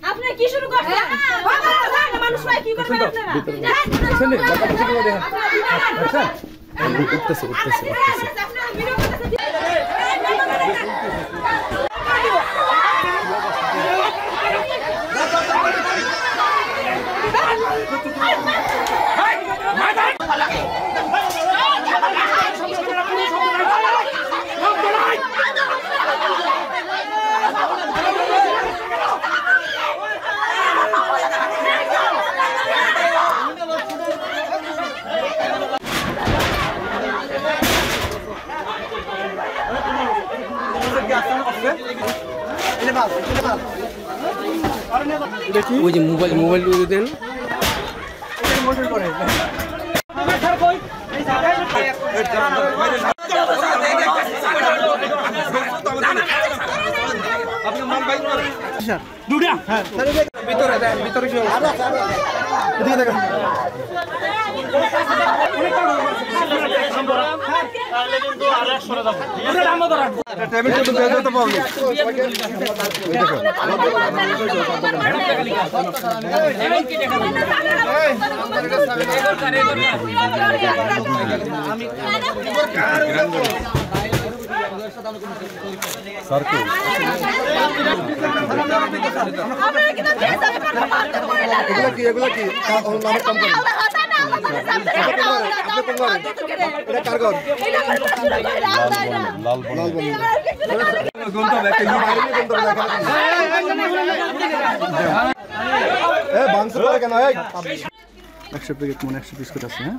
আপনি কি শুরু করছেন? মানুষ কি করবেন আপনারা? উঠতেছে উঠতেছে ওই যে মোবাইল দেন ভিতরে এগুলা কি একশো প্যাকেট মনে 100 পিস করে আছে। হ্যাঁ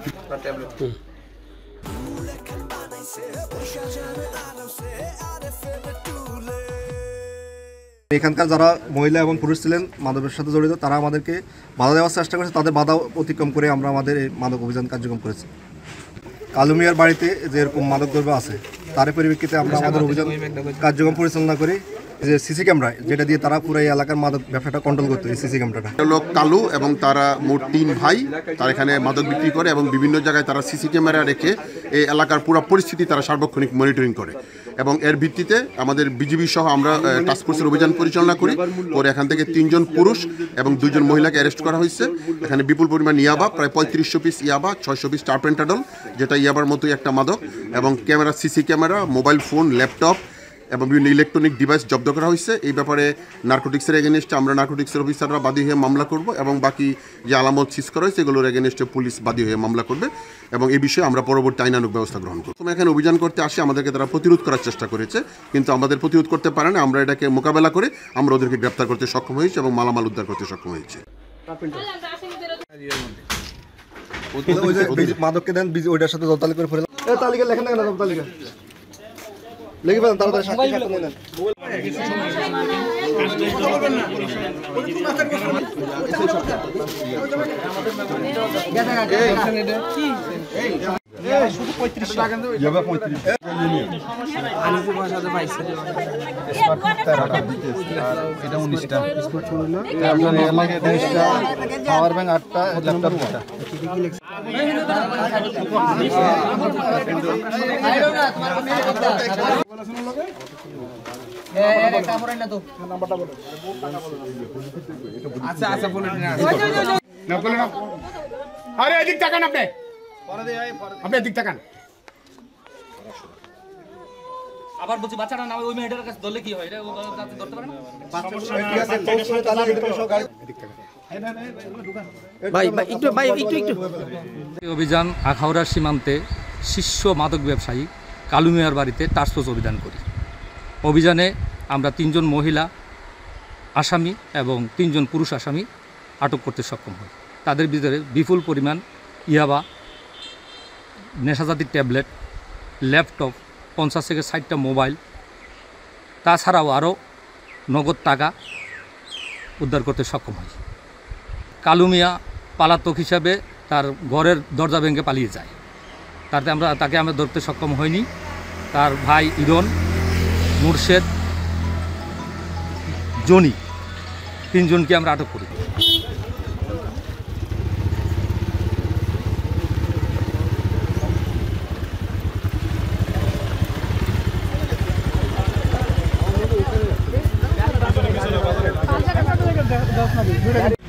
এখানকার যারা মহিলা এবং পুরুষ ছিলেন মাদকের সাথে জড়িত তারা আমাদেরকে বাধা দেওয়ার চেষ্টা করেছে, তাদের বাধা অতিক্রম করে আমরা আমাদের এই মাদক অভিযান কার্যক্রম করেছি। কালু মিয়ার বাড়িতে যেরকম মাদক দ্রব্য আছে তার পরিপ্রেক্ষিতে আমরা আমাদের অভিযান কার্যক্রম পরিচালনা করি। যে সিসি ক্যামেরা যেটা দিয়ে তারা পুরো এই এলাকার মাদক ব্যবসাটা কন্ট্রোল করতো, এই সিসি ক্যামেরাটা লোক কালু এবং তারা মোট 3 ভাই তারা এখানে মাদক বিক্রি করে এবং বিভিন্ন জায়গায় তারা সিসি ক্যামেরা রেখে এই এলাকার পুরো পরিস্থিতি তারা সার্বক্ষণিক মনিটরিং করে এবং এর ভিত্তিতে আমাদের বিজিবি সহ আমরা টাস্কফোর্সের অভিযান পরিচালনা করি। পরে এখান থেকে 3 জন পুরুষ এবং 2 জন মহিলাকে অ্যারেস্ট করা হয়েছে। এখানে বিপুল পরিমাণ ইয়াবা, প্রায় 3500 পিস ইয়াবা, 600 পিস টারপেন্টাডল যেটা ইয়াবার মতোই একটা মাদক, এবং camera, CC camera, mobile phone, laptop এবং বিভিন্ন ইলেকট্রনিক ডিভাইস জব্দ করা হয়েছে। এই ব্যাপারে নার্কোটিক্সের এগেনস্টে আমরা নার্কোটিক্সের অফিসাররা বাদী হয়ে মামলা করব এবং বাকি যে আলামত সিজ করা হয়েছে এগুলোর এগেনস্টে পুলিশ বাদী হয়ে মামলা করবে এবং এই বিষয়ে আমরা পরবর্তী আইনানুগ ব্যবস্থা গ্রহণ করব। প্রথমে এখানে অভিযান করতে আসে আমাদেরকে তারা প্রতিরোধ করার চেষ্টা করেছে, কিন্তু আমাদের প্রতিরোধ করতে পারে না। আমরা এটাকে মোকাবেলা করে আমরা ওদেরকে গ্রেপ্তার করতে সক্ষম হয়েছি এবং মালামাল উদ্ধার করতে সক্ষম হয়েছি। মাদককে দেন ওইটার সাথে তালিকা করে ফেলে তালিকা লেখেন না, তালিকা লেগে ফেলেন তাড়াতাড়ি শুধু 35 টাকা যাবে 35 আনিতে পয়সাতে পাইছে এটা 19টা স্পোর্ট হলো আপনার এলাকে 10টা পাওয়ার ব্যাংক 8টা ল্যাপটপ 2টা কি কি লিখছে এর একটা পড়াই না তো নাম্বারটা বলো আচ্ছা আচ্ছা বলে দিন না বলে না আরে এদিক তাকান আপনি পরে দে আপনি এদিক তাকান আবার বলছি বাচ্চাটা না ওই মেয়েটার কাছে ধরলে কি হয় এটা ও কাছে ধরতে পারে না সমস্যা ঠিক আছে তো করে তাহলে এটা সব গাড়ি এদিক তাকান ভাই একটু অভিযান আখাউড়া সীমান্তে শীর্ষ মাদক ব্যবসায়ী কালু মিয়ার বাড়িতে টাস্কফোর্স অভিযান করি। অভিযানে আমরা 3 জন মহিলা আসামি এবং 3 জন পুরুষ আসামি আটক করতে সক্ষম হই। তাদের ভিতরে বিপুল পরিমাণ ইয়াবা, নেশাজাতীয় ট্যাবলেট, ল্যাপটপ, 50 থেকে 60টা মোবাইল, তাছাড়াও আরও নগদ টাকা উদ্ধার করতে সক্ষম হয়। কালু মিয়া পলাতক হিসাবে তার ঘরের দরজা ভেঙে পালিয়ে যায়। তাকে আমরা ধরতে সক্ষম হইনি। তার ভাই ইরন, মুর্শেদ, জনি 3 জনকে আমরা আটক করি। আপনাদের